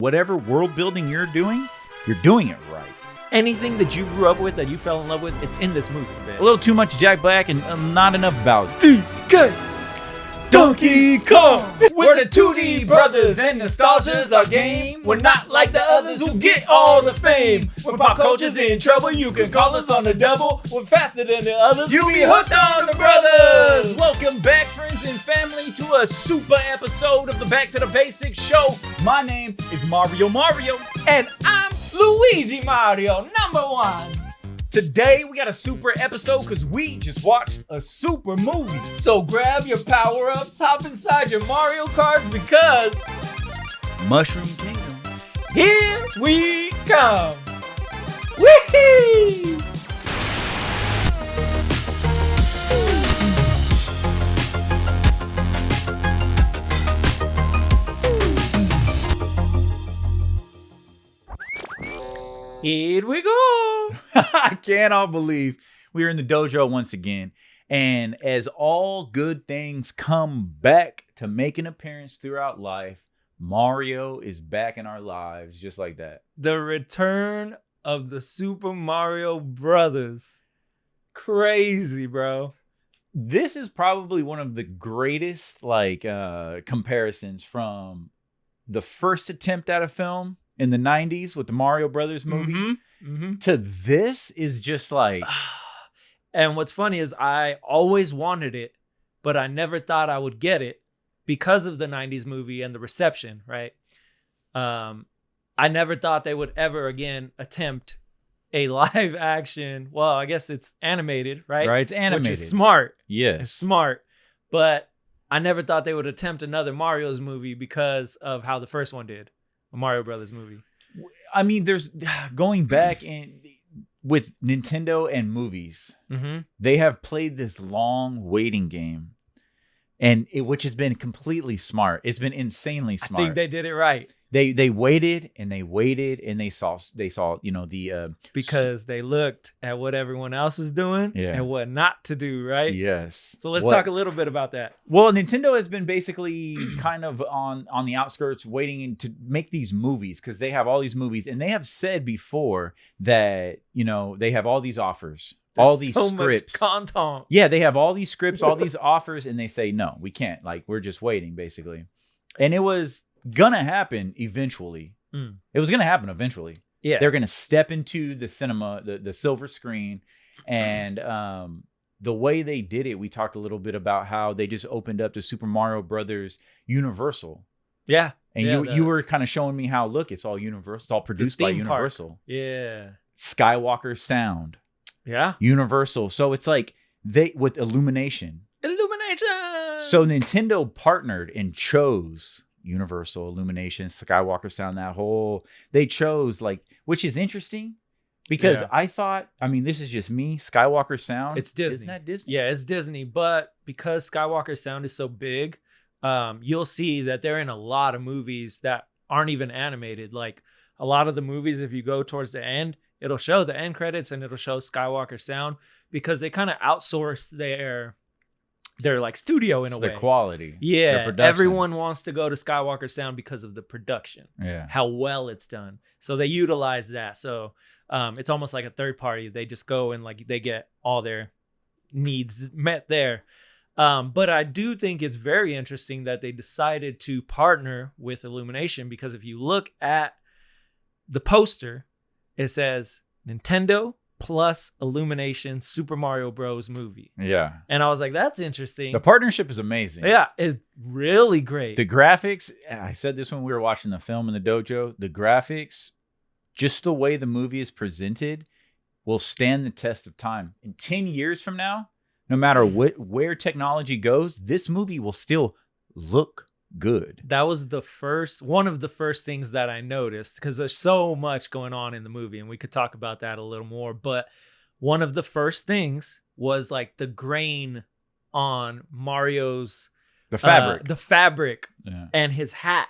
Whatever world building you're doing it right. Anything that you grew up with, that you fell in love with, it's in this movie, man. A little too much Jack Black and not enough Bowser. DK! Donkey Kong! We're the 2D brothers and nostalgia's our game. We're not like the others who get all the fame. When pop culture's in trouble, you can call us on the double. We're faster than the others. You be hooked on the brothers! Welcome back, friends and family, to a super episode of the Back to the Basics show. My name is Mario, And I'm Luigi Mario, #1. Today we got a super episode because we just watched a super movie. So grab your power-ups, hop inside your Mario Karts because Mushroom Kingdom. Here we come. Whee! Here we go. I cannot believe we are in the dojo once again. And as all good things come back to make an appearance throughout life, Mario is back in our lives just like that. The return of the Super Mario Brothers. Crazy, bro. This is probably one of the greatest comparisons from the first attempt at a film in the 90s with the Mario Brothers movie to this is just like... And what's funny is I always wanted it, but I never thought I would get it because of the 90s movie and the reception, right? I never thought they would ever again attempt a live action. Well, I guess it's animated, right? Right, it's animated. Which is smart. Yes. It's smart. But I never thought they would attempt another Mario's movie because of how the first one did. A Mario Brothers movie. I mean, there's going back in with Nintendo and movies, they have played this long waiting game, and which has been completely smart. It's been insanely smart. I think they did it right. They waited and they waited and they saw the because they looked at what everyone else was doing and what not to do, right? Yes. So let's talk a little bit about that. Well, Nintendo has been basically kind of on the outskirts waiting to make these movies because they have all these movies, and they have said before that they have all these offers. All these so scripts. Much content. Yeah, they have all these scripts, all these offers, and they say no, we can't. Like, we're just waiting, basically. And it was gonna happen eventually. It was gonna happen eventually. Yeah, they're gonna step into the cinema, the silver screen, and the way they did it, we talked a little bit about how they just opened up the Super Mario Brothers Universal. Yeah, and you were kind of showing me how it's all Universal, it's all produced by Universal. Park. Yeah, Skywalker Sound. Yeah, Universal. So it's like with Illumination. So Nintendo partnered and chose Universal, Illumination, Skywalker Sound, they chose which is interesting because I thought, this is just me, Skywalker Sound. It's Disney. Isn't that Disney? Yeah, it's Disney. But because Skywalker Sound is so big, you'll see that they're in a lot of movies that aren't even animated. Like a lot of the movies, if you go towards the end, it'll show the end credits and it'll show Skywalker Sound because they kind of outsource their studio in a way. Their quality. Yeah. Their production. Everyone wants to go to Skywalker Sound because of the production. Yeah. How well it's done. So they utilize that. So it's almost like a third party. They just go and they get all their needs met there. But I do think it's very interesting that they decided to partner with Illumination because if you look at the poster, it says Nintendo plus Illumination Super Mario Bros. Movie. Yeah. And I was like, that's interesting. The partnership is amazing. Yeah, it's really great. The graphics, I said this when we were watching the film in the dojo, the graphics, just the way the movie is presented, will stand the test of time. In 10 years from now, no matter where technology goes, this movie will still look good. That was one of the first things that I noticed because there's so much going on in the movie and we could talk about that a little more. But one of the first things was the grain on Mario's the fabric and his hat.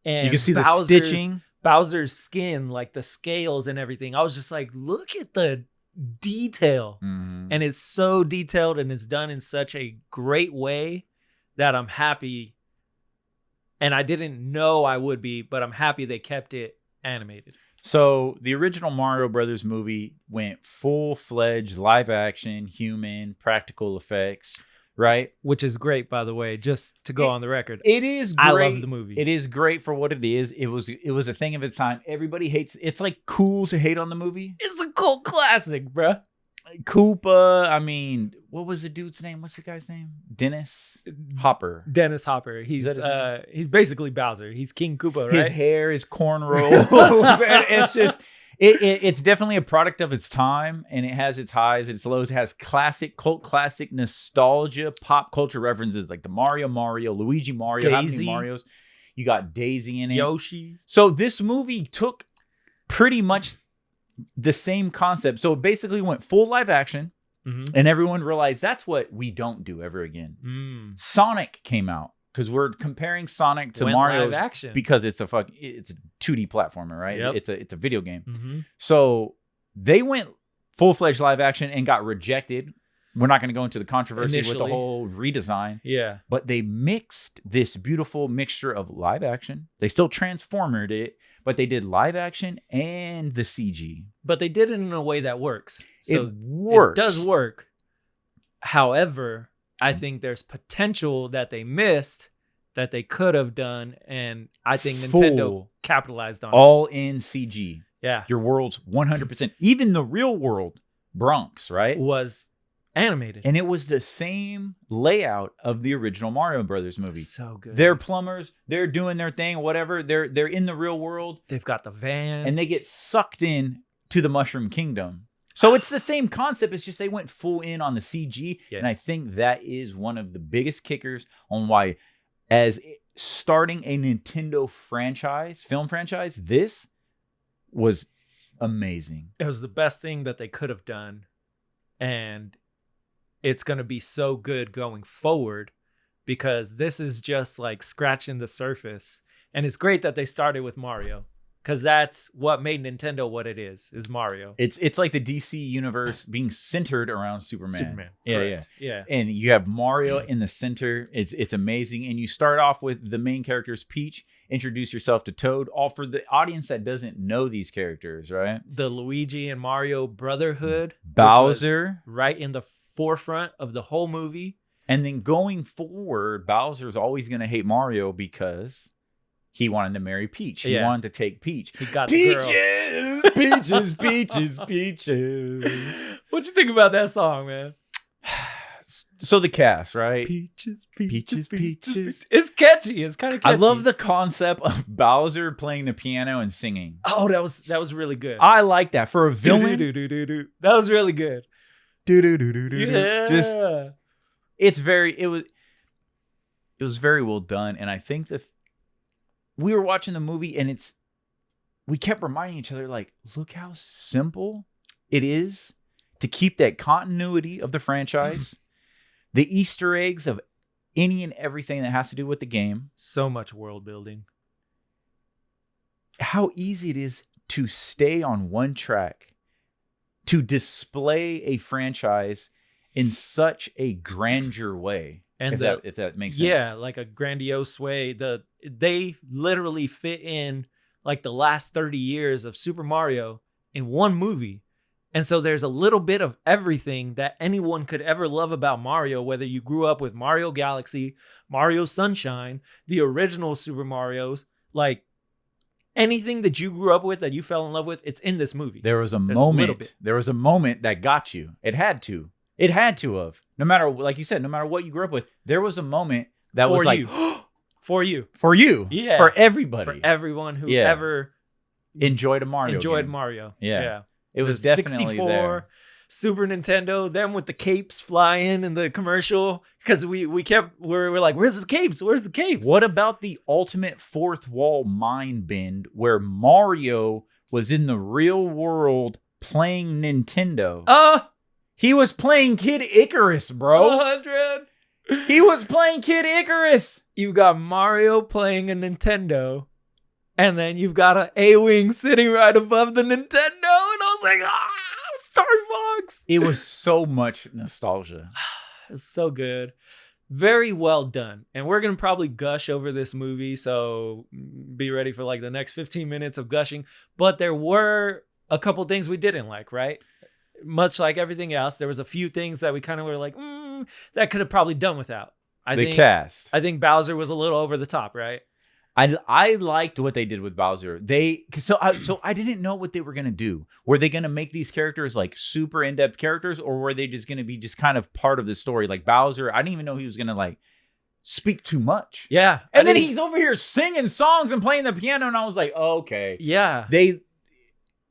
And you can see the stitching. Bowser's skin, the scales and everything. I was just like, look at the detail. And it's so detailed and it's done in such a great way that I'm happy And I didn't know I would be, but I'm happy they kept it animated. So the original Mario Brothers movie went full-fledged live action, human, practical effects, right? Which is great, by the way, just to go on the record. It is great. I love the movie. It is great for what it is. It was a thing of its time. Everybody hates it's like cool to hate on the movie. It's a cult classic, bruh. Koopa, I mean, what was the dude's name? What's the guy's name? Dennis Hopper. Dennis Hopper. He's basically Bowser. He's King Koopa, right? His hair, his cornrows. And it's just it's definitely a product of its time, and it has its highs, its lows. It has cult classic nostalgia, pop culture references like the Mario, Luigi Mario, how many Marios? You got Daisy in it. Yoshi. So this movie took pretty much the same concept. So it basically went full live action, and everyone realized that's what we don't do ever again. Sonic came out because we're comparing Sonic to Mario because it's a 2D platformer, right? Yep. It's a video game. So they went full-fledged live action and got rejected. We're not going to go into the controversy with the whole redesign. Yeah. But they mixed this beautiful mixture of live action. They still transformed it, but they did live action and the CG. But they did it in a way that works. So it works. It does work. However, I think there's potential that they missed that they could have done. And I think Nintendo capitalized on all in CG. Yeah. Your world's 100%. Even the real world, Bronx, right? Was animated. And it was the same layout of the original Mario Brothers movie. So good. They're plumbers. They're doing their thing, whatever. They're in the real world. They've got the van. And they get sucked in to the Mushroom Kingdom. So it's the same concept. It's just they went full in on the CG. Yeah. And I think that is one of the biggest kickers on why, as starting a Nintendo film franchise, this was amazing. It was the best thing that they could have done. And it's going to be so good going forward because this is just like scratching the surface. And it's great that they started with Mario because that's what made Nintendo what it is Mario. It's like the DC universe being centered around Superman. Yeah. And you have Mario in the center. It's amazing. And you start off with the main characters, Peach, introduce yourself to Toad, all for the audience that doesn't know these characters, right? The Luigi and Mario brotherhood. Bowser. Right in the forefront of the whole movie. And then going forward, Bowser's always going to hate Mario because he wanted to marry Peach. He wanted to take Peach. He got Peaches, the girl. Peaches. What you think about that song, man? So the cast, right? Peaches. It's catchy. It's kind of catchy. I love the concept of Bowser playing the piano and singing. Oh, that was really good. I like that for a villain. That was really good. Yeah. Just it was very well done, and I think that we were watching the movie and we kept reminding each other, like, look how simple it is to keep that continuity of the franchise, the Easter eggs of any and everything that has to do with the game. So much world building. How easy it is to stay on one track, to display a franchise in such a grandeur way. And if that makes sense. Yeah, like a grandiose way. They literally fit in like the last 30 years of Super Mario in one movie. And so there's a little bit of everything that anyone could ever love about Mario, whether you grew up with Mario Galaxy, Mario Sunshine, the original Super Marios, like anything that you grew up with that you fell in love with, it's in this movie. There was a moment that got you. It had to have. No matter, like you said, no matter what you grew up with, there was a moment that was like, for you. Yeah. For everybody. For everyone who ever enjoyed a Mario game. Mario. Yeah. It was definitely 64, there. Super Nintendo, them with the capes flying in the commercial. Because we're like, where's the capes? Where's the capes? What about the ultimate fourth wall mind bend where Mario was in the real world playing Nintendo? He was playing Kid Icarus, bro. 100. He was playing Kid Icarus. You got Mario playing a Nintendo, and then you've got an A-Wing sitting right above the Nintendo, and I was like, Star Fox. It was so much nostalgia. It was so good. very well done. And we're going to probably gush over this movie. So be ready for like the next 15 minutes of gushing. But there were a couple things we didn't like, right? Much like everything else, there was a few things that we kind of were like, that could have probably done without. Cast. I think Bowser was a little over the top, right? I liked what they did with Bowser. So I didn't know what they were gonna do. Were they gonna make these characters like super in-depth characters, or were they just gonna be just kind of part of the story? Like Bowser, I didn't even know he was gonna like speak too much. Yeah, and then he's over here singing songs and playing the piano, and I was like, oh, okay, yeah.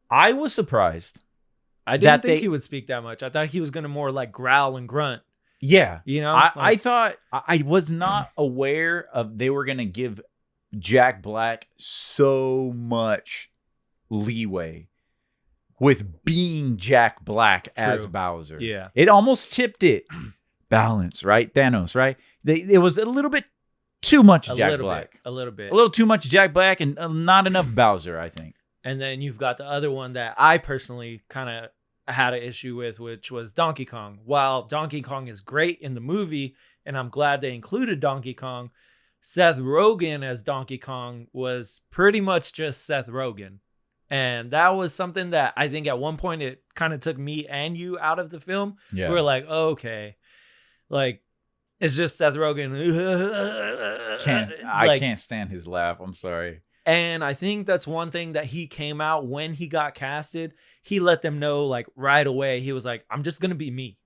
I was surprised. I didn't think he would speak that much. I thought he was gonna more like growl and grunt. Yeah, you know, I thought I was not aware of they were gonna give Jack Black so much leeway with being Jack Black as Bowser. Yeah, it almost tipped it. Balance, right? Thanos, right? It was a little bit too much Jack Black. A little bit. A little too much Jack Black and not enough Bowser, I think. And then you've got the other one that I personally kind of had an issue with, which was Donkey Kong. While Donkey Kong is great in the movie, and I'm glad they included Donkey Kong, Seth Rogen as Donkey Kong was pretty much just Seth Rogen. And that was something that I think at one point it kind of took me and you out of the film. Yeah. We were like, okay, like it's just Seth Rogen. I can't stand his laugh. I'm sorry. And I think that's one thing that he came out when he got casted. He let them know like right away. He was like, I'm just going to be me.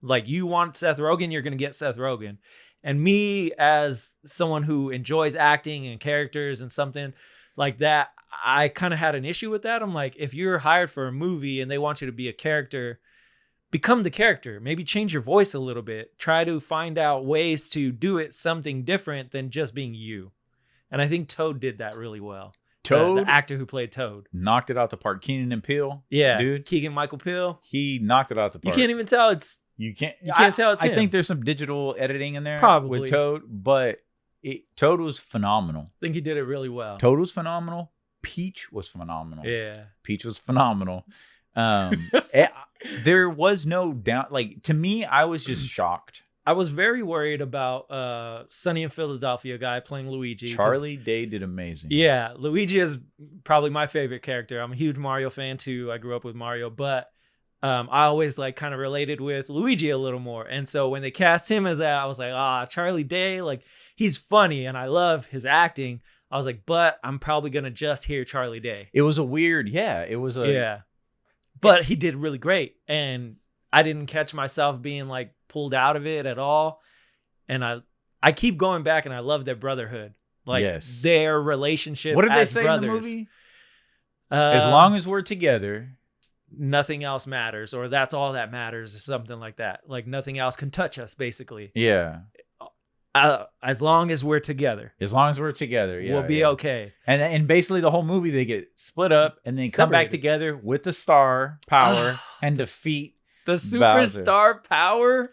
Like, you want Seth Rogen, you're going to get Seth Rogen. And me, as someone who enjoys acting and characters and something like that, I kind of had an issue with that. I'm like, if you're hired for a movie and they want you to be a character, become the character. Maybe change your voice a little bit. Try to find out ways to do it something different than just being you. And I think Toad did that really well. Toad, the actor who played Toad, knocked it out the park. Keenan and Peele, yeah, dude, Keegan-Michael Peele, he knocked it out the park. You can't even tell it's. You can't tell it's him. I think there's some digital editing in there, probably, with Toad, but Toad was phenomenal. I think he did it really well. Toad was phenomenal. Peach was phenomenal. Yeah, Peach was phenomenal. There was no doubt. Like, to me, I was just shocked. I was very worried about Sunny in Philadelphia guy playing Luigi. Charlie Day did amazing. Yeah, Luigi is probably my favorite character. I'm a huge Mario fan too. I grew up with Mario, but I always like kind of related with Luigi a little more. And so when they cast him as that, I was like, Charlie Day, like, he's funny and I love his acting. I was like, but I'm probably gonna just hear Charlie Day. It was a weird, but he did really great, and I didn't catch myself being like pulled out of it at all. And I keep going back, and I love their brotherhood, like their relationship. What did they as say brothers. in the movie? As long as we're together, nothing else matters, or that's all that matters, or something like that. Like, nothing else can touch us, basically. Yeah. As long as we're together. As long as we're together, yeah, we'll be okay. And basically the whole movie, they get split up and then come back together with the star power and defeat the superstar power.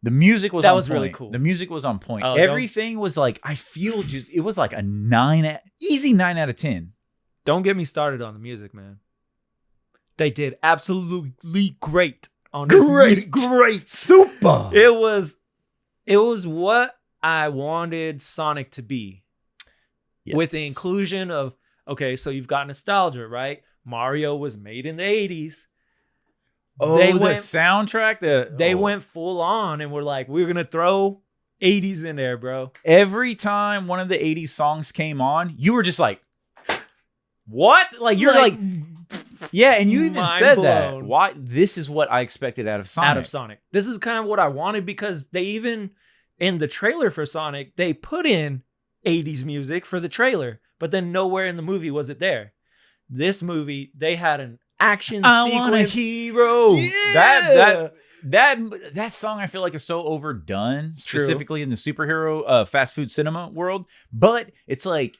The music was really cool. The music was on point. Everything was like, it was like a easy 9 out of 10. Don't get me started on the music, man. They did absolutely great on this. Great. Super. It was what I wanted Sonic to be. Yes. With the inclusion of, okay, so you've got nostalgia, right? Mario was made in the 80s. Oh, the soundtrack? They went full on and were like, we're going to throw 80s in there, bro. Every time one of the 80s songs came on, you were just like, what? Like, you're like yeah, and you even said that. Why? This is what I expected out of Sonic. This is kind of what I wanted, because they even, in the trailer for Sonic, they put in 80s music for the trailer, but then nowhere in the movie was it there. This movie, they had an action sequence. Want a hero. Yeah. That song, I feel like, is so overdone, specifically in the superhero fast food cinema world. But it's like,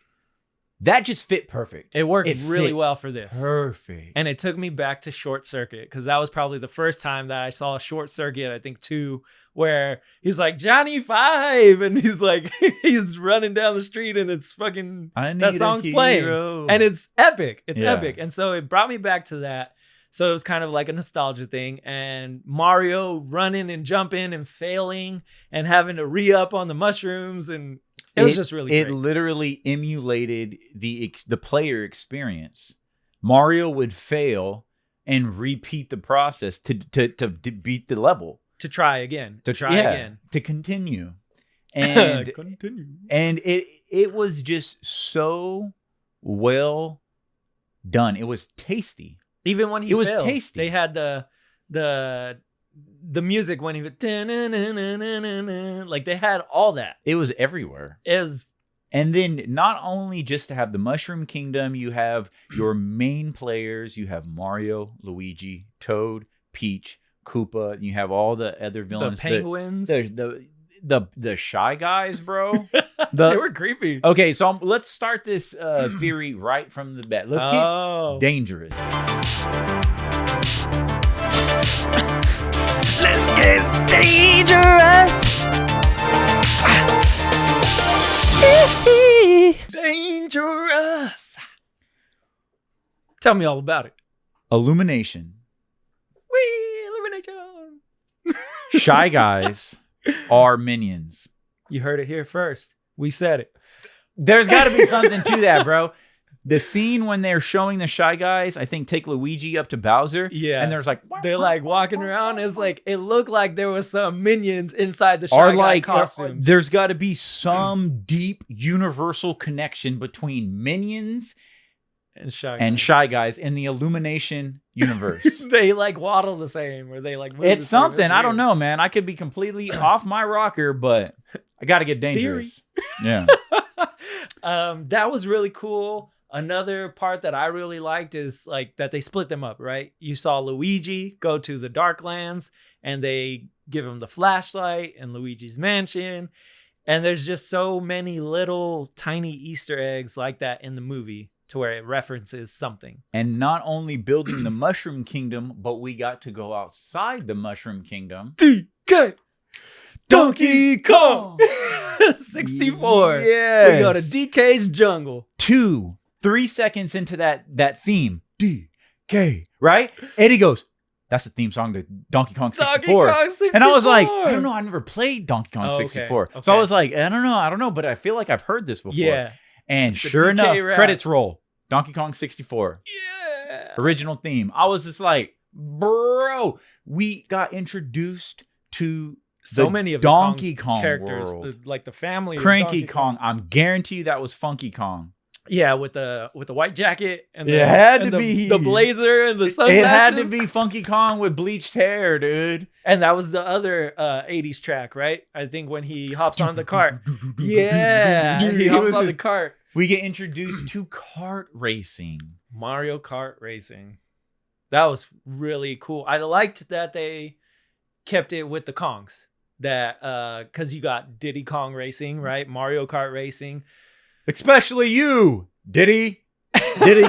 that just fit perfect. It worked really well for this. Perfect. And it took me back to Short Circuit, because that was probably the first time that I saw Short Circuit, I think 2, where he's like, Johnny 5, and he's like, he's running down the street, and it's fucking, that song's playing. And it's epic. It's epic. And so it brought me back to that. So it was kind of like a nostalgia thing. And Mario running and jumping and failing and having to re-up on the mushrooms. And it was just really great. It literally emulated the player experience. Mario would fail and repeat the process to beat the level. To try again. To try again. To continue. And and it was just so well done. It was tasty. Even when he failed, was tasty. They had the music when he would like they had all that. It was everywhere. And then not only just to have the Mushroom Kingdom, you have your main players. You have Mario, Luigi, Toad, Peach, Koopa. And you have all the other villains. The penguins. The Shy Guys, bro. They were creepy. Okay, so let's start this theory right from the bat. Let's get dangerous. Let's get dangerous. Dangerous. Tell me all about it. Illumination. Wee, illumination. Shy Guys are minions. You heard it here first. We said it. There's got to be something to that, bro. The scene when they're showing the Shy Guys, I think, take Luigi up to Bowser. Yeah. And there's like... They're like walking around. It's like, it looked like there was some minions inside the Shy Guy costumes. There's got to be some deep universal connection between minions and Shy Guys in the Illumination universe. They like waddle the same, or they like move it's the same. something. I don't know, man. I could be completely off my rocker, but I got to get dangerous. Yeah. That was really cool. Another part that I really liked is like that they split them up, right? You saw Luigi go to the Darklands and they give him the flashlight and Luigi's mansion. And there's just so many little tiny Easter eggs like that in the movie to where it references something. And not only building the Mushroom Kingdom, but we got to go outside the Mushroom Kingdom. DK! Donkey Kong! 64. Yes. We go to DK's jungle. 2-3 seconds into that theme. DK, right? Eddie goes, that's the theme song to Donkey Kong 64. Donkey Kong 64. And I was like, I don't know. I never played Donkey Kong 64. Okay. So I was like, I don't know, but I feel like I've heard this before. Yeah. And sure enough, credits roll. Donkey Kong 64. Yeah. Original theme. I was just like, bro, we got introduced to so many of Donkey the Kong characters, world. like the family. Cranky Kong. I'm guarantee you that was Funky Kong. Yeah, with the white jacket and the blazer and the sunglasses. It had to be Funky Kong with bleached hair, dude. And that was the other 80s track, right? I think when he hops on the cart. Yeah, he hops on the cart. We get introduced to kart racing. Mario Kart Racing. That was really cool. I liked that they kept it with the Kongs. That because you got Diddy Kong Racing, right? Mario Kart Racing. Especially you, Diddy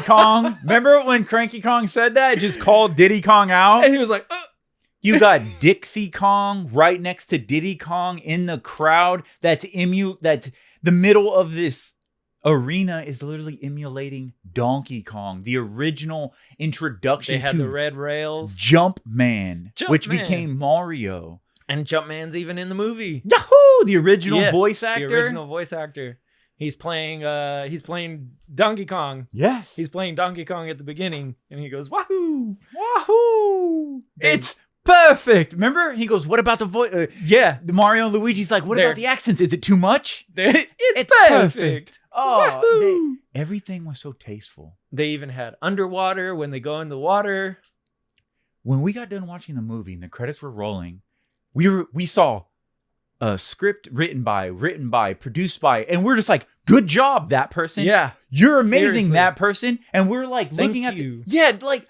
Kong. Remember when Cranky Kong said that? Just called Diddy Kong out. And he was like, You got Dixie Kong right next to Diddy Kong in the crowd. That's the middle of this arena is literally emulating Donkey Kong, the original introduction. They had the red rails. Jumpman, which became Mario. And Jumpman's even in the movie. Yahoo! The original voice actor. The original voice actor. He's playing Donkey Kong. Yes. He's playing Donkey Kong at the beginning and he goes, "Wahoo! Wahoo!" It's perfect. Remember? He goes, "What about the voice?" Yeah. Mario and Luigi's like, "What about the accents? Is it too much?" It's perfect. Oh, everything was so tasteful. They even had underwater when they go in the water. When we got done watching the movie and the credits were rolling, we saw a script written by, produced by, and we're just like, good job, that person. Yeah. You're amazing, seriously. That person. And we're like looking at like,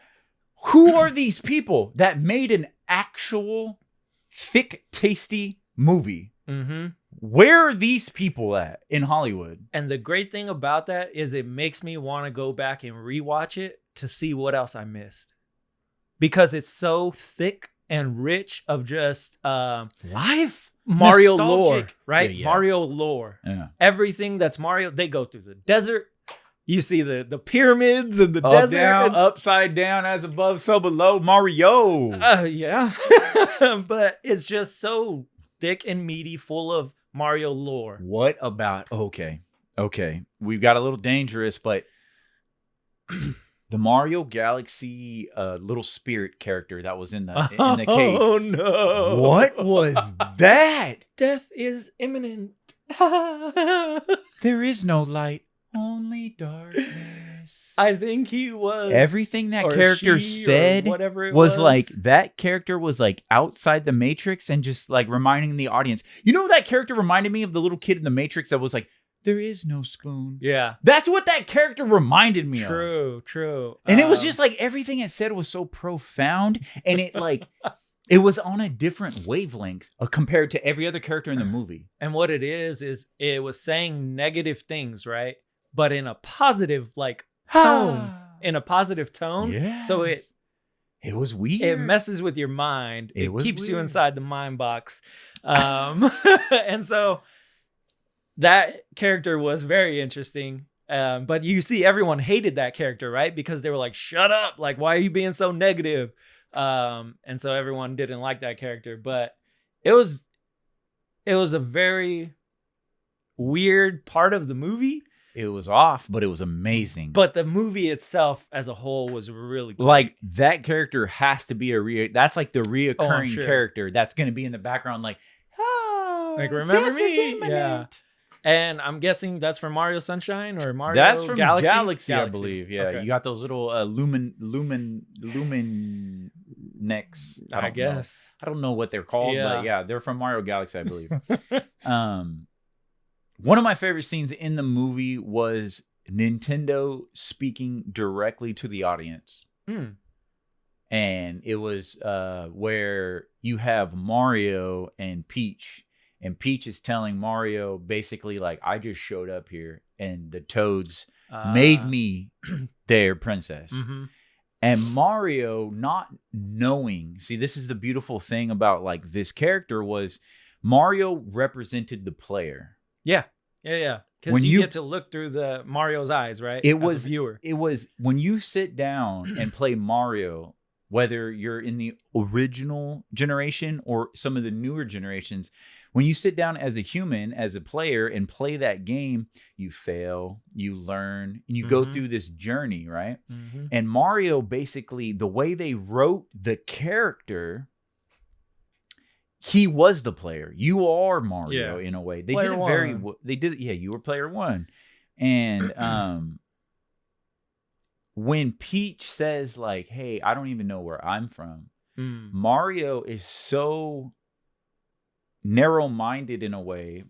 who are these people that made an actual thick, tasty movie? Mm-hmm. Where are these people at in Hollywood? And the great thing about that is it makes me want to go back and rewatch it to see what else I missed. Because it's so thick and rich of just life. Mario lore, right? Yeah. Mario lore. Yeah. Everything that's Mario, they go through the desert. You see the pyramids and the Up, desert. down, upside down, as above, so below. Mario. Yeah. But it's just so thick and meaty, full of Mario lore. What about, okay. We've got a little dangerous, but the Mario Galaxy little spirit character that was in the cage. Oh, no. What was that? Death is imminent. There is no light, only darkness. I think he was. Everything that or character she, or said whatever it was like, that character was like outside the Matrix and just like reminding the audience. You know, that character reminded me of the little kid in the Matrix that was like, there is no spoon. Yeah. That's what that character reminded me of. True. And it was just like everything it said was so profound. And it like, it was on a different wavelength compared to every other character in the movie. And what it is it was saying negative things, right? But in a positive like tone. In a positive tone. Yes. So it was weird. It messes with your mind. It keeps you weird. inside the mind box. And so that character was very interesting. But you see everyone hated that character, right? Because they were like, shut up. Like, why are you being so negative? And so everyone didn't like that character. But it was a very weird part of the movie. It was off, but it was amazing. But the movie itself as a whole was really cool. Like, that character has to be that's like the reoccurring character that's going to be in the background, like, oh, like, remember death me? is imminent. Yeah. And I'm guessing that's from Mario Sunshine or Mario That's from Galaxy, I believe. Yeah, okay. You got those little lumen necks. I guess. I don't know what they're called, Yeah. but yeah, they're from Mario Galaxy, I believe. One of my favorite scenes in the movie was Nintendo speaking directly to the audience. And it was where you have Mario and Peach. And Peach is telling Mario basically like, I just showed up here and the Toads made me their princess. Mm-hmm. And Mario not knowing, see, this is the beautiful thing about like this character was Mario represented the player. Yeah. Because you get to look through the Mario's eyes, right? As a viewer. It was when you sit down and play Mario, whether you're in the original generation or some of the newer generations, when you sit down as a human, as a player, and play that game, you fail, you learn, and you go through this journey, right? Mm-hmm. And Mario, basically, the way they wrote the character, he was the player. You are Mario in a way. They player did it very. They did. Yeah, you were player one, and when Peach says like, "Hey, I don't even know where I'm from," Mario is so narrow-minded in a way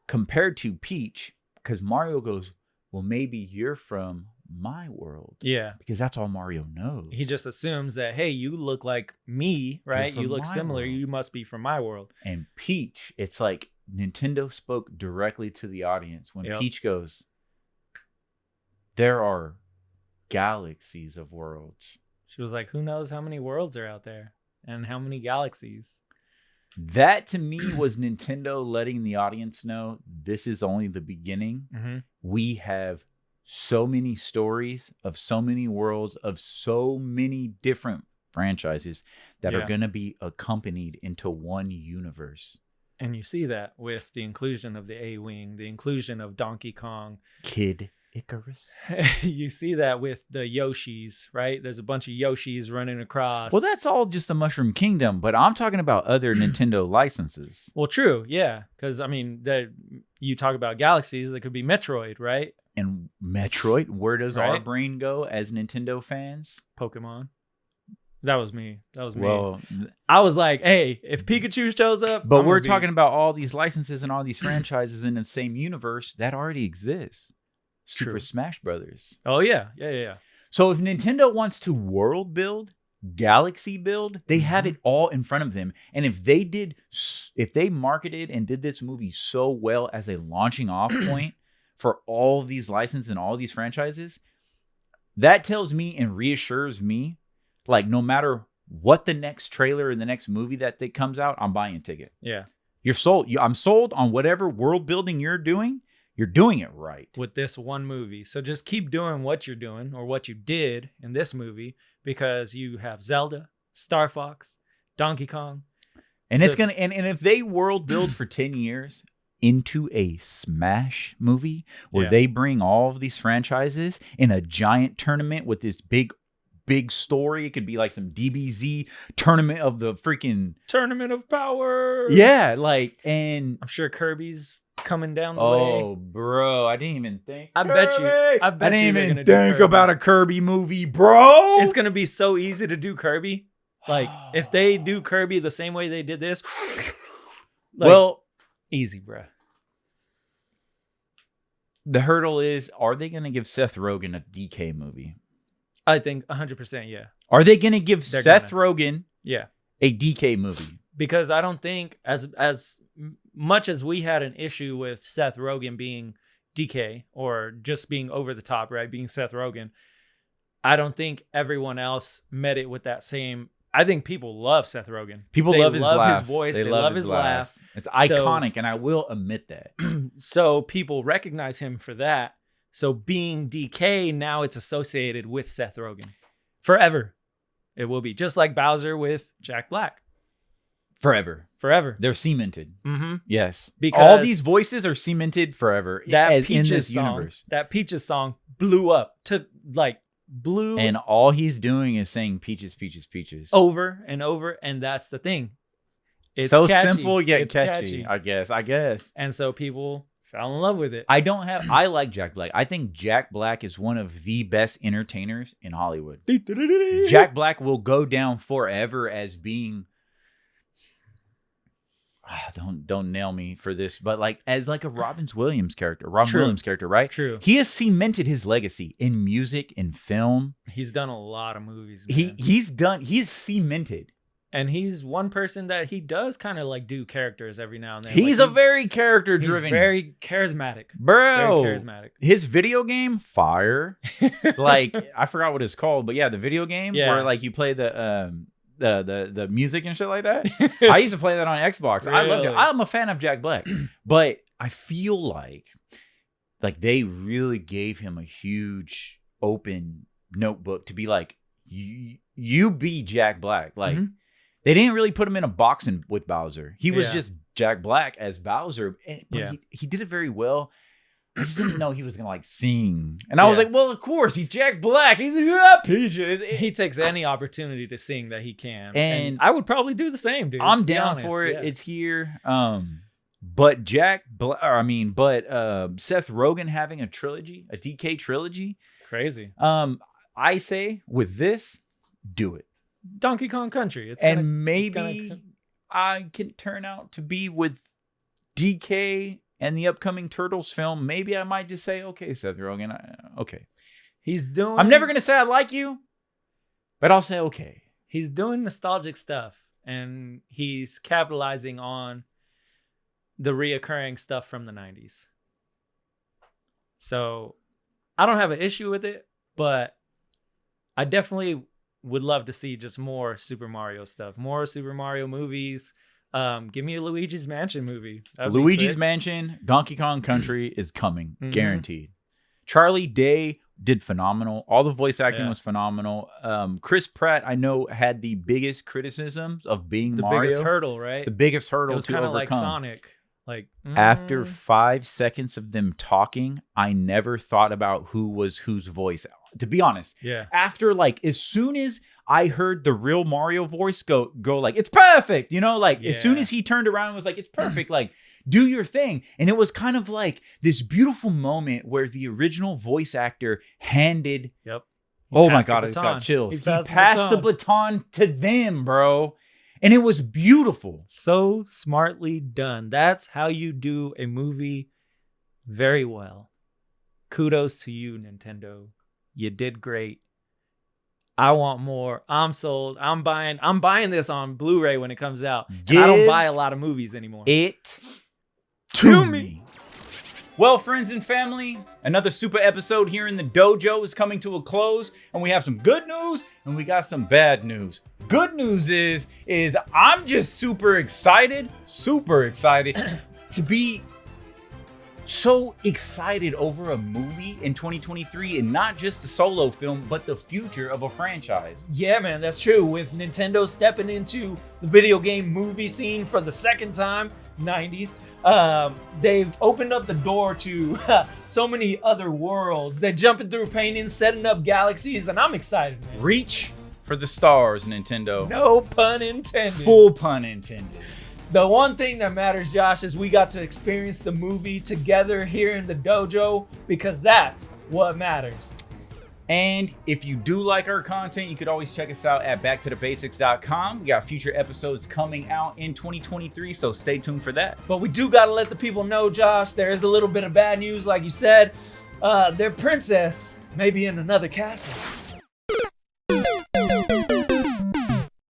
compared to Peach, because Mario goes, well, maybe you're from my world. Yeah. Because that's all Mario knows. He just assumes that, hey, you look like me, right? You look similar. World. You must be from my world. And Peach, it's like Nintendo spoke directly to the audience when Peach goes, there are galaxies of worlds. She was like, who knows how many worlds are out there and how many galaxies? That to me was Nintendo letting the audience know this is only the beginning. Mm-hmm. We have so many stories of so many worlds of so many different franchises that are going to be accompanied into one universe. And you see that with the inclusion of the A-Wing, the inclusion of Donkey Kong. Kid Icarus. You see that with the Yoshis, right? There's a bunch of Yoshis running across. Well, that's all just the Mushroom Kingdom, but I'm talking about other Nintendo licenses. Well, true, yeah. Because, I mean, you talk about galaxies, that could be Metroid, right? And Metroid, where does our brain go as Nintendo fans? Pokemon. That was me. Well, I was like, hey, if Pikachu shows up. But we're talking about all these licenses and all these franchises in the same universe that already exists. Super Smash Brothers. Oh, yeah. So if Nintendo wants to world build, galaxy build, they have it all in front of them. And if they marketed and did this movie so well as a launching off point for all of these licenses and all these franchises, that tells me and reassures me, like, no matter what the next trailer or the next movie that comes out, I'm buying a ticket. Yeah. You're sold. I'm sold on whatever world building you're doing. you're doing it right. with this one movie. So just keep doing what you're doing or what you did in this movie, because you have Zelda, Star Fox, Donkey Kong. And it's gonna and if they world build for 10 years into a Smash movie where they bring all of these franchises in a giant tournament with this big story, it could be like some DBZ tournament of the freaking Tournament of Power. Yeah, like, and I'm sure Kirby's coming down the way. oh, bro, I didn't even think. I bet you I they're didn't gonna even do think Kirby. about a Kirby movie, bro. It's gonna be so easy to do Kirby. Like, if they do Kirby the same way they did this, like, well, easy, bruh. the hurdle is, are they going to give Seth Rogen a DK movie? I think 100%, yeah. Are they going to give They're Seth gonna. Rogen Yeah. a DK movie? Because I don't think, as much as we had an issue with Seth Rogen being DK or just being over the top, right, being Seth Rogen, I don't think everyone else met it with that same. I think people love Seth Rogen. People they love his laugh. his voice. They love his laugh. It's iconic, and I will admit that. So people recognize him for that. So being DK, now it's associated with Seth Rogen forever. It will be just like Bowser with Jack Black. Forever. They're cemented. Mm-hmm. Yes. Because all these voices are cemented forever in this universe. That Peaches song blew up. Blew and all he's doing is saying peaches, peaches, peaches. Over and over. And that's the thing. It's so catchy. simple yet It's catchy, catchy. I guess. And so people fell in love with it. I like Jack Black. I think Jack Black is one of the best entertainers in Hollywood. Jack Black will go down forever as being don't nail me for this, but like as like a Robin Williams character, right? True. He has cemented his legacy in music, in film. He's done a lot of movies. Man. He's cemented. And he's one person that he does kind of like do characters every now and then. He's a very character driven. He's very charismatic. Bro. Very charismatic. His video game, fire. Like, I forgot what it's called, but yeah, the video game where like you play the music and shit like that. I used to play that on Xbox. Really? I loved it. I'm a fan of Jack Black. But I feel like they really gave him a huge open notebook to be like, you be Jack Black. Like, they didn't really put him in a box with Bowser. He was just Jack Black as Bowser. But he did it very well. I just didn't know he was gonna like sing, and I was like, "Well, of course, he's Jack Black. He's Peaches." He takes any opportunity to sing that he can, and I would probably do the same, dude. I'm down for it. Yeah. It's here. But Seth Rogen having a trilogy, a DK trilogy, crazy. I say with this, do it. Donkey Kong Country. Maybe I can turn out to be with DK. And the upcoming Turtles film, maybe I might just say, okay, Seth Rogen, okay. I'm never going to say I like you, but I'll say okay. He's doing nostalgic stuff, and he's capitalizing on the reoccurring stuff from the 90s. So I don't have an issue with it, but I definitely would love to see just more Super Mario stuff, more Super Mario movies. Give me a Luigi's Mansion movie. Luigi's Mansion, Donkey Kong Country is coming, guaranteed. Charlie Day did phenomenal. All the voice acting was phenomenal. Chris Pratt, I know, had the biggest criticisms of being Mario. The biggest hurdle, right? The biggest hurdle to overcome. It was kind of like Sonic. Like after 5 seconds of them talking, I never thought about who was whose voice. To be honest, after as soon as I heard the real Mario voice go like, it's perfect, as soon as he turned around and was like, it's perfect, like, do your thing. And it was kind of like this beautiful moment where the original voice actor handed. Oh my God, I just got chills. He passed the baton to them, bro. And it was beautiful. So smartly done. That's how you do a movie very well. Kudos to you, Nintendo. You did great. I want more. I'm sold. I'm buying this on Blu-ray when it comes out. I don't buy a lot of movies anymore. It to me. Well, friends and family, another super episode here in the dojo is coming to a close, and we have some good news and we got some bad news. Good news is I'm just super excited to be so excited over a movie in 2023, and not just the solo film, but the future of a franchise. Yeah, man, that's true. With Nintendo stepping into the video game movie scene for the second time, 90s, they've opened up the door to so many other worlds. They're jumping through paintings, setting up galaxies, and I'm excited, man. Reach for the stars, Nintendo. No pun intended. Full pun intended. The one thing that matters, Josh, is we got to experience the movie together here in the dojo, because that's what matters. And if you do like our content, you could always check us out at backtothebasics.com. We got future episodes coming out in 2023, so stay tuned for that. But we do got to let the people know, Josh, there is a little bit of bad news, like you said. Their princess may be in another castle.